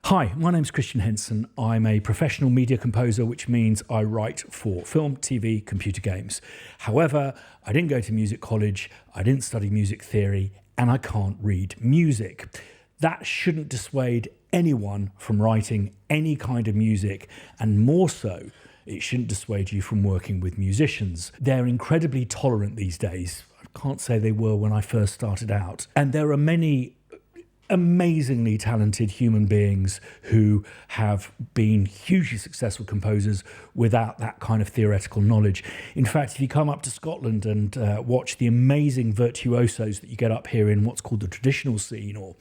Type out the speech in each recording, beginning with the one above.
Hi, my name's Christian Henson. I'm a professional media composer, which means I write for film, TV, computer games. However, I didn't go to music college, I didn't study music theory, and I can't read music. That shouldn't dissuade anyone from writing any kind of music, and more so, it shouldn't dissuade you from working with musicians. They're incredibly tolerant these days. I can't say they were when I first started out. And there are many amazingly talented human beings who have been hugely successful composers without that kind of theoretical knowledge. In fact, if you come up to Scotland and watch the amazing virtuosos that you get up here in what's called the traditional scene, or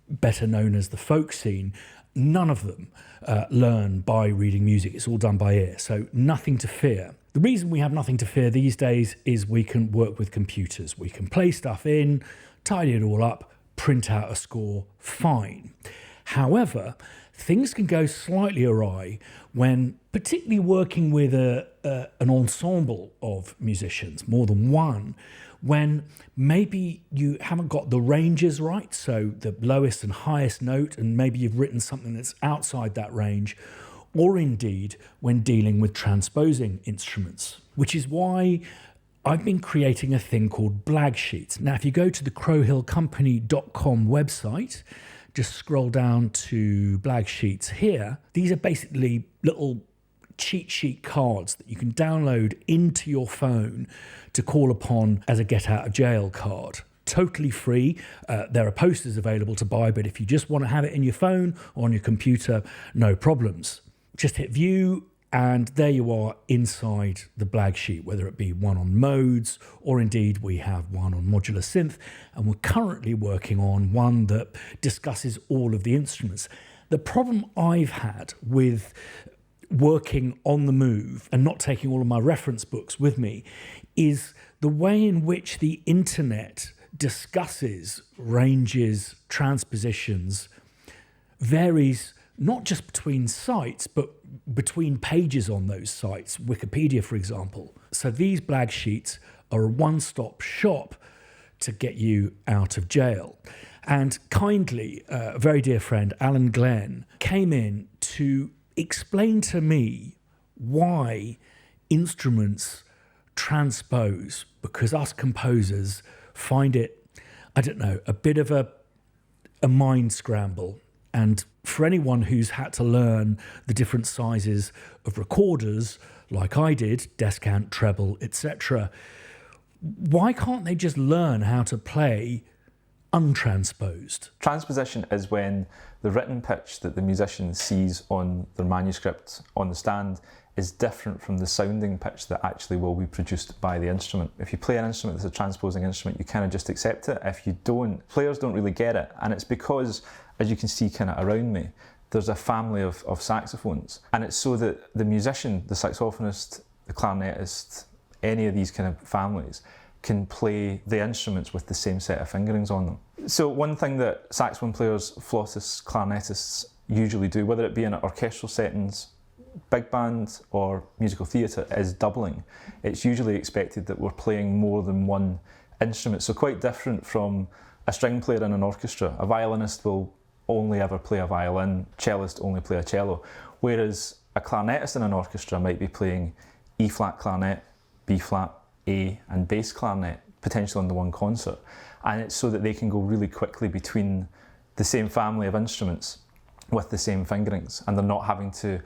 better known as the folk scene, none of them learn by reading music. It's all done by ear, so nothing to fear. The reason we have nothing to fear these days is we can work with computers. We can play stuff in, tidy it all up, print out a score, fine. However, things can go slightly awry when particularly working with an ensemble of musicians, more than one, when maybe you haven't got the ranges right, so the lowest and highest note, and maybe you've written something that's outside that range, or indeed when dealing with transposing instruments, which is why I've been creating a thing called blagsheets. Now, if you go to the crowhillcompany.com website, just scroll down to blagsheets here. These are basically little cheat sheet cards that you can download into your phone to call upon as a get out of jail card. Totally free. There are posters available to buy, but if you just want to have it in your phone or on your computer, no problems. Just hit view, and there you are inside the blagsheet, whether it be one on modes or indeed we have one on modular synth, and we're currently working on one that discusses all of the instruments. The problem I've had with working on the move and not taking all of my reference books with me is the way in which the internet discusses ranges, transpositions, varies not just between sites, but between pages on those sites, Wikipedia, for example. So these blagsheets are a one-stop shop to get you out of jail. And kindly, a very dear friend, Alan Glenn, came in to explain to me why instruments transpose, because us composers find it, I don't know, a bit of a mind scramble. And for anyone who's had to learn the different sizes of recorders, like I did, descant, treble, etc., why can't they just learn how to play untransposed? Transposition is when the written pitch that the musician sees on their manuscript on the stand is different from the sounding pitch that actually will be produced by the instrument. If you play an instrument that's a transposing instrument, you kind of just accept it. If you don't, players don't really get it. And it's because, as you can see kind of around me, there's a family of saxophones. And it's so that the musician, the saxophonist, the clarinetist, any of these kind of families can play the instruments with the same set of fingerings on them. So one thing that saxophone players, flautists, clarinetists usually do, whether it be in orchestral settings, big band or musical theatre, is doubling. It's usually expected that we're playing more than one instrument, so quite different from a string player in an orchestra. A violinist will only ever play a violin, cellist only play a cello, whereas a clarinetist in an orchestra might be playing E flat clarinet, B flat, A and bass clarinet, potentially on the one concert. And it's so that they can go really quickly between the same family of instruments with the same fingerings, and they're not having to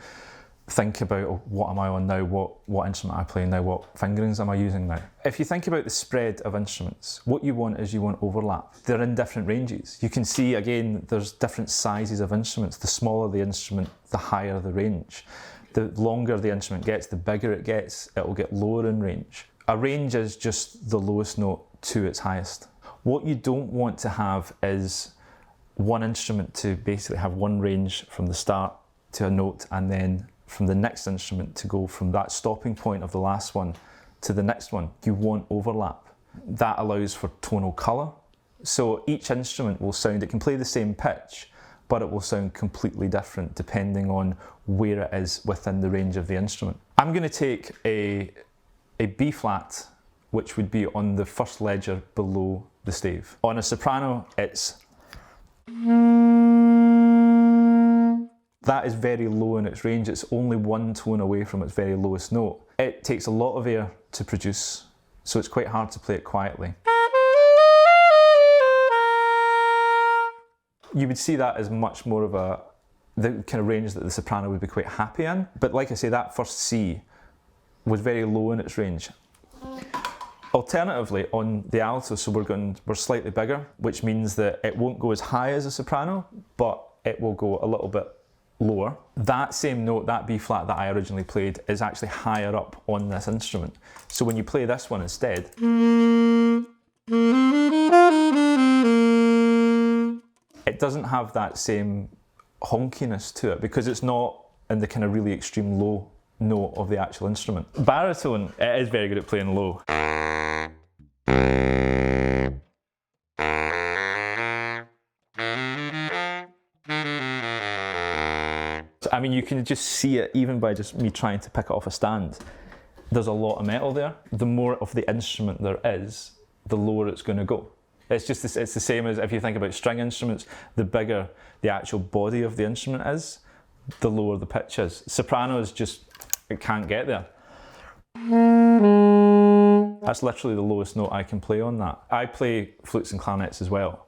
think about, oh, what am I on now, what instrument am I playing now, what fingerings am I using now. If you think about the spread of instruments, what you want is you want overlap. They're in different ranges. You can see again there's different sizes of instruments. The smaller the instrument, the higher the range. The longer the instrument gets, the bigger it gets, it will get lower in range. A range is just the lowest note to its highest. What you don't want to have is one instrument to basically have one range from the start to a note, and then from the next instrument to go from that stopping point of the last one to the next one. You want overlap. That allows for tonal colour. So each instrument will sound, it can play the same pitch, but it will sound completely different depending on where it is within the range of the instrument. I'm going to take a B flat, which would be on the first ledger below the stave. On a soprano, it's That is very low in its range. It's only one tone away from its very lowest note. It takes a lot of air to produce, so it's quite hard to play it quietly. You would see that as much more of the kind of range that the soprano would be quite happy in. But like I say, that first C was very low in its range. Alternatively, on the alto, so we're slightly bigger, which means that it won't go as high as a soprano, but it will go a little bit lower. That same note, that B flat that I originally played, is actually higher up on this instrument. So when you play this one instead, it doesn't have that same honkiness to it because it's not in the kind of really extreme low note of the actual instrument. Baritone, it is very good at playing low. I mean, you can just see it even by just me trying to pick it off a stand. There's a lot of metal there. The more of the instrument there is, the lower it's going to go. It's just it's the same as if you think about string instruments. The bigger the actual body of the instrument is, the lower the pitch is. Sopranos just, it can't get there. That's literally the lowest note I can play on that. I play flutes and clarinets as well,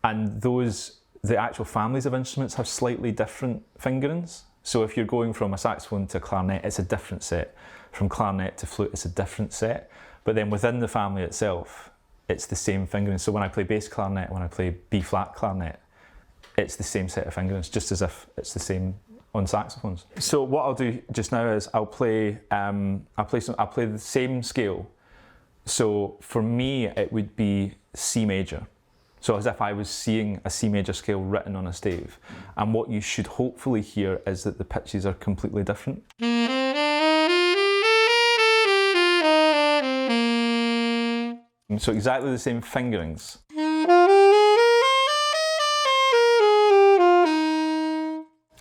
and the actual families of instruments have slightly different fingerings. So if you're going from a saxophone to clarinet, it's a different set. From clarinet to flute, it's a different set. But then within the family itself, it's the same fingering. So when I play bass clarinet, when I play B flat clarinet, it's the same set of fingerings, just as if it's the same on saxophones. So what I'll do just now is I'll play the same scale. So for me, it would be C major. So as if I was seeing a C major scale written on a stave. And what you should hopefully hear is that the pitches are completely different. So exactly the same fingerings.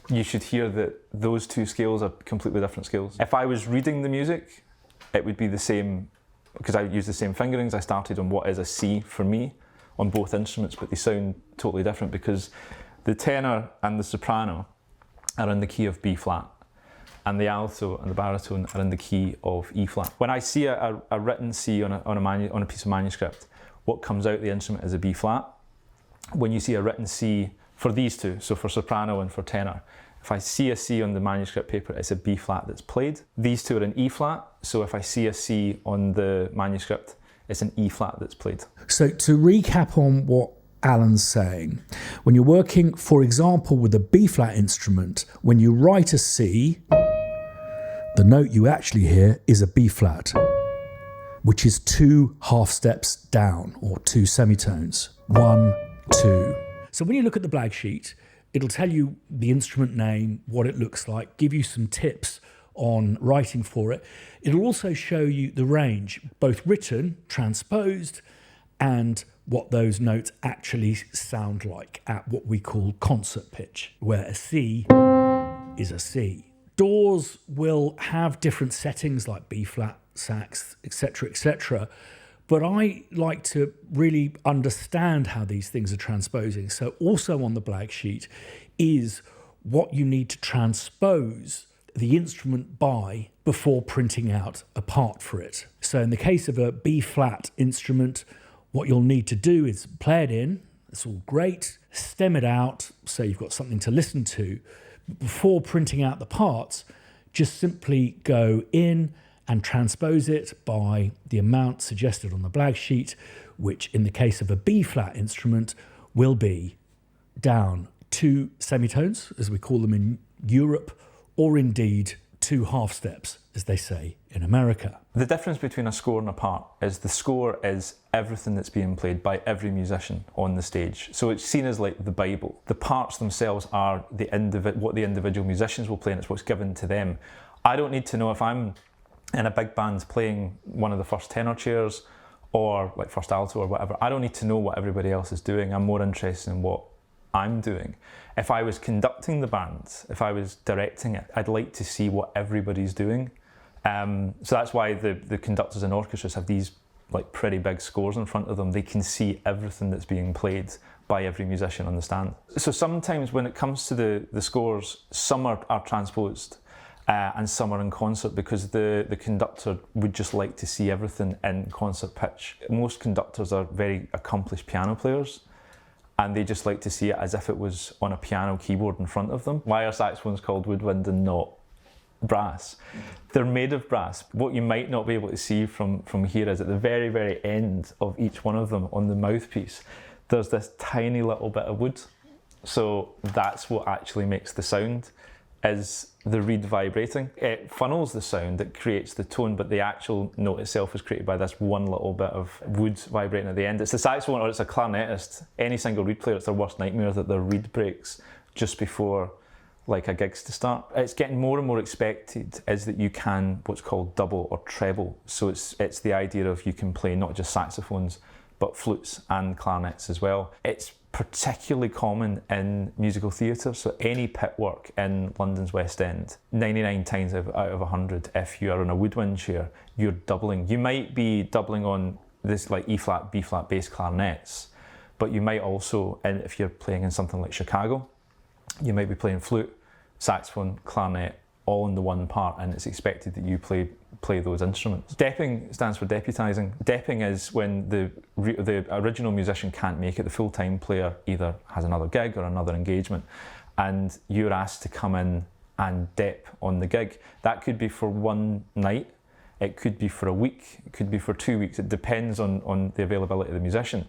You should hear that those two scales are completely different scales. If I was reading the music, it would be the same, because I use the same fingerings. I started on what is a C for me on both instruments, but they sound totally different because the tenor and the soprano are in the key of B flat, and the alto and the baritone are in the key of E flat. When I see a written C on a piece of manuscript, what comes out the instrument is a B flat. When you see a written C for these two, so for soprano and for tenor, if I see a C on the manuscript paper, it's a B flat that's played. These two are in E flat, so if I see a C on the manuscript, it's an E flat that's played. So to recap on what Alan's saying, when you're working, for example, with a B flat instrument, when you write a C, the note you actually hear is a B flat, which is 2 half steps down, or 2 semitones. 1, 2. So when you look at the blagsheet, it'll tell you the instrument name, what it looks like, give you some tips on writing for it. It'll also show you the range, both written, transposed, and what those notes actually sound like at what we call concert pitch, where a C is a C. Doors will have different settings like B flat, sax, etc., but I like to really understand how these things are transposing. So also on the blagsheet is what you need to transpose the instrument by before printing out a part for it. So in the case of a B flat instrument, what you'll need to do is play it in, it's all great, stem it out so you've got something to listen to. Before printing out the parts, just simply go in and transpose it by the amount suggested on the blagsheet, which in the case of a B flat instrument will be down 2 semitones, as we call them in Europe, or indeed 2 half steps, as they say in America. The difference between a score and a part is the score is everything that's being played by every musician on the stage. So it's seen as like the Bible. The parts themselves are what the individual musicians will play, and it's what's given to them. I don't need to know if I'm in a big band playing one of the first tenor chairs or like first alto or whatever. I don't need to know what everybody else is doing. I'm more interested in what I'm doing. If I was conducting the band, if I was directing it, I'd like to see what everybody's doing. So that's why the conductors and orchestras have these like pretty big scores in front of them. They can see everything that's being played by every musician on the stand. So sometimes when it comes to the scores, some are transposed and some are in concert because the conductor would just like to see everything in concert pitch. Most conductors are very accomplished piano players, and they just like to see it as if it was on a piano keyboard in front of them. Why are saxophones called woodwind and not brass? They're made of brass. What you might not be able to see from here is at the very, very end of each one of them on the mouthpiece, there's this tiny little bit of wood. So that's what actually makes the sound, is the reed vibrating. It funnels the sound, it creates the tone, but the actual note itself is created by this one little bit of wood vibrating at the end. It's the saxophone or it's a clarinetist, any single reed player, it's their worst nightmare that their reed breaks just before like a gig's to start. It's getting more and more expected is that you can what's called double or treble. So it's the idea of you can play not just saxophones, but flutes and clarinets as well. It's particularly common in musical theatre, so any pit work in London's West End, 99 times out of 100, if you are on a woodwind chair, you're doubling. You might be doubling on this like E-flat, B-flat bass clarinets, but you might also, and if you're playing in something like Chicago, you might be playing flute, saxophone, clarinet, all in the one part, and it's expected that you play those instruments. Depping stands for deputising. Depping is when the original musician can't make it, the full-time player either has another gig or another engagement, and you're asked to come in and dep on the gig. That could be for one night, it could be for a week, it could be for 2 weeks, it depends on the availability of the musician.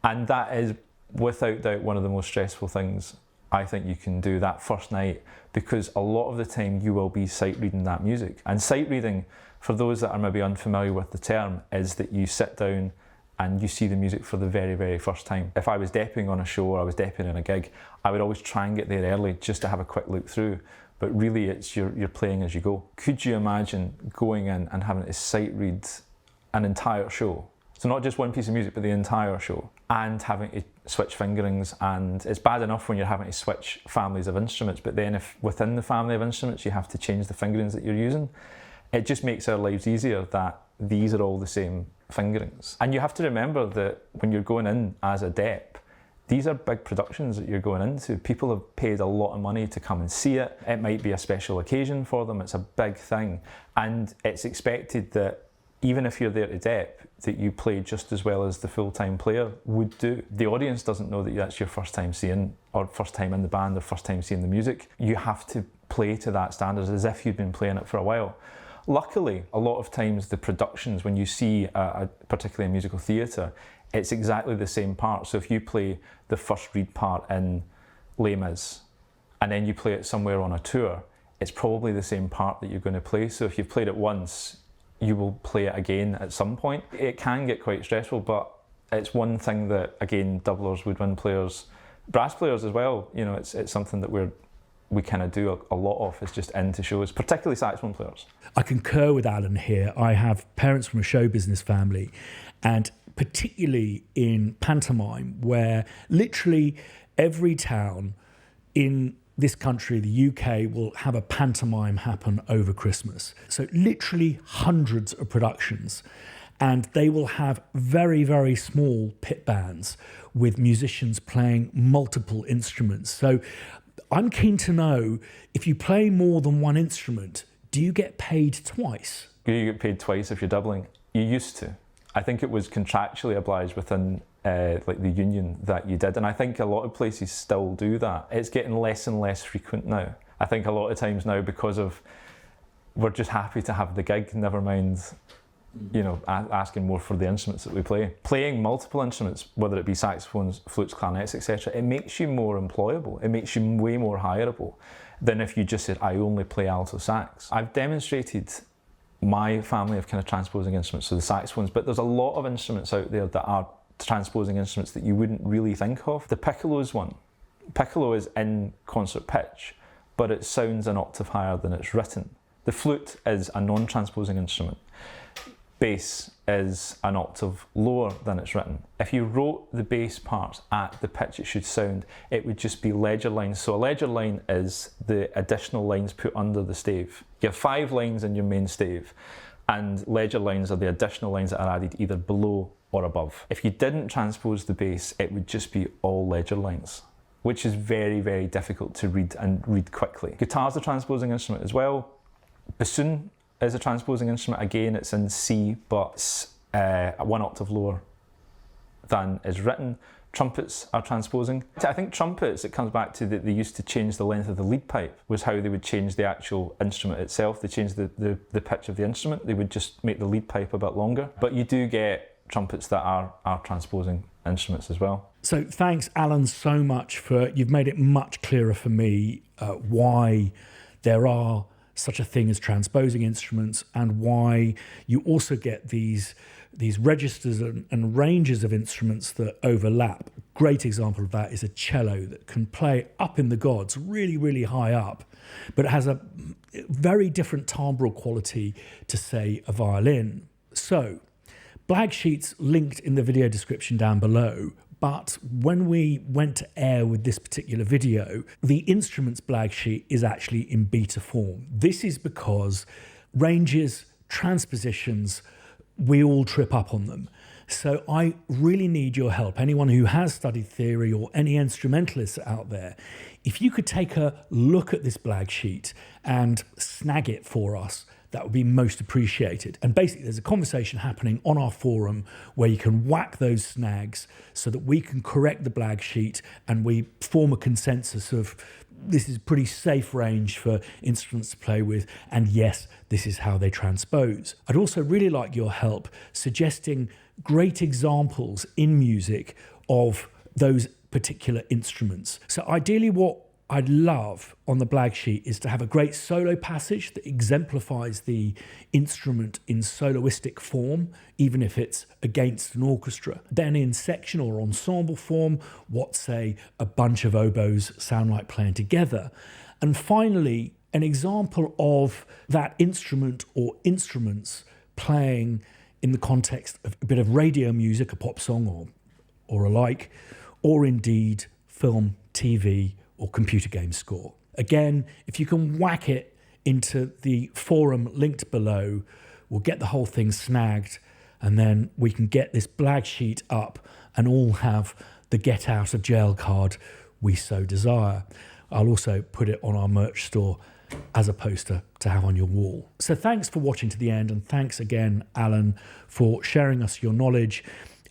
And that is without doubt one of the most stressful things I think you can do that first night, because a lot of the time you will be sight reading that music. And sight reading, for those that are maybe unfamiliar with the term, is that you sit down and you see the music for the very, very first time. If I was depping on a show or I was depping in a gig, I would always try and get there early just to have a quick look through. But really it's you're playing as you go. Could you imagine going in and having to sight read an entire show? So not just one piece of music, but the entire show, and having to switch fingerings. And it's bad enough when you're having to switch families of instruments, but then if within the family of instruments you have to change the fingerings that you're using, it just makes our lives easier that these are all the same fingerings. And you have to remember that when you're going in as a dep, these are big productions that you're going into. People have paid a lot of money to come and see it. It might be a special occasion for them, it's a big thing. And it's expected that even if you're there to dep, that you play just as well as the full-time player would do. The audience doesn't know that that's your first time seeing, or first time in the band, or first time seeing the music. You have to play to that standard as if you'd been playing it for a while. Luckily, a lot of times the productions, when you see, particularly in musical theatre, it's exactly the same part. So if you play the first reed part in Les Mis, and then you play it somewhere on a tour, it's probably the same part that you're going to play. So if you've played it once, you will play it again at some point. It can get quite stressful, but it's one thing that, again, doublers, woodwind players, brass players as well, you know, it's something that we kind of do a lot of, is just into shows, particularly saxophone players. I concur with Alan here. I have parents from a show business family, and particularly in pantomime, where literally every town in this country, the UK, will have a pantomime happen over Christmas. So literally hundreds of productions. And they will have very, very small pit bands with musicians playing multiple instruments. So I'm keen to know, if you play more than one instrument, do you get paid twice? You get paid twice if you're doubling. You used to. I think it was contractually obliged within like the union that you did, and I think a lot of places still do that. It's getting less and less frequent now. I think a lot of times now, because of we're just happy to have the gig, never mind, you know, asking more for the instruments that we play. Playing multiple instruments, whether it be saxophones, flutes, clarinets, etc., it makes you more employable. It makes you way more hireable than if you just said, I only play alto sax. I've demonstrated my family of kind of transposing instruments, so the saxophones, but there's a lot of instruments out there that are transposing instruments that you wouldn't really think of. The piccolo's one. Piccolo is in concert pitch, but it sounds an octave higher than it's written. The flute is a non-transposing instrument. Bass is an octave lower than it's written. If you wrote the bass parts at the pitch it should sound, it would just be ledger lines. So a ledger line is the additional lines put under the stave. You have 5 lines in your main stave, and ledger lines are the additional lines that are added either below or above. If you didn't transpose the bass, it would just be all ledger lines, which is very, very difficult to read and read quickly. Guitar's a transposing instrument as well. Bassoon is a transposing instrument. Again, it's in C, but it's 1 octave lower than is written. Trumpets are transposing. I think trumpets, it comes back to that they used to change the length of the lead pipe, was how they would change the actual instrument itself. They changed the pitch of the instrument. They would just make the lead pipe a bit longer. But you do get trumpets that are transposing instruments as well. So thanks, Alan, so much for, you've made it much clearer for me why there are such a thing as transposing instruments, and why you also get these registers and ranges of instruments that overlap. Great example of that is a cello that can play up in the gods, really, really high up, but it has a very different timbral quality to, say, a violin. So, blagsheets linked in the video description down below. But when we went to air with this particular video, the instruments blagsheet is actually in beta form. This is because ranges, transpositions, we all trip up on them. So I really need your help. Anyone who has studied theory or any instrumentalists out there, if you could take a look at this blagsheet and snag it for us, that would be most appreciated. And basically there's a conversation happening on our forum where you can whack those snags so that we can correct the blagsheet and we form a consensus of this is pretty safe range for instruments to play with, and yes, this is how they transpose. I'd also really like your help suggesting great examples in music of those particular instruments. So ideally what I'd love on the blagsheet is to have a great solo passage that exemplifies the instrument in soloistic form, even if it's against an orchestra. Then in section or ensemble form, what, say, a bunch of oboes sound like playing together. And finally, an example of that instrument or instruments playing in the context of a bit of radio music, a pop song or alike, or indeed film, TV, or computer game score. Again, if you can whack it into the forum linked below, we'll get the whole thing snagged, and then we can get this blagsheet up and all have the get out of jail card we so desire. I'll also put it on our merch store as a poster to have on your wall. So thanks for watching to the end, and thanks again, Alan, for sharing us your knowledge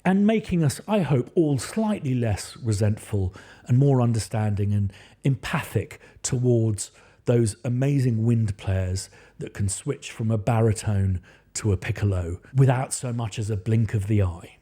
and making us, I hope, all slightly less resentful and more understanding and empathic towards those amazing wind players that can switch from a baritone to a piccolo without so much as a blink of the eye.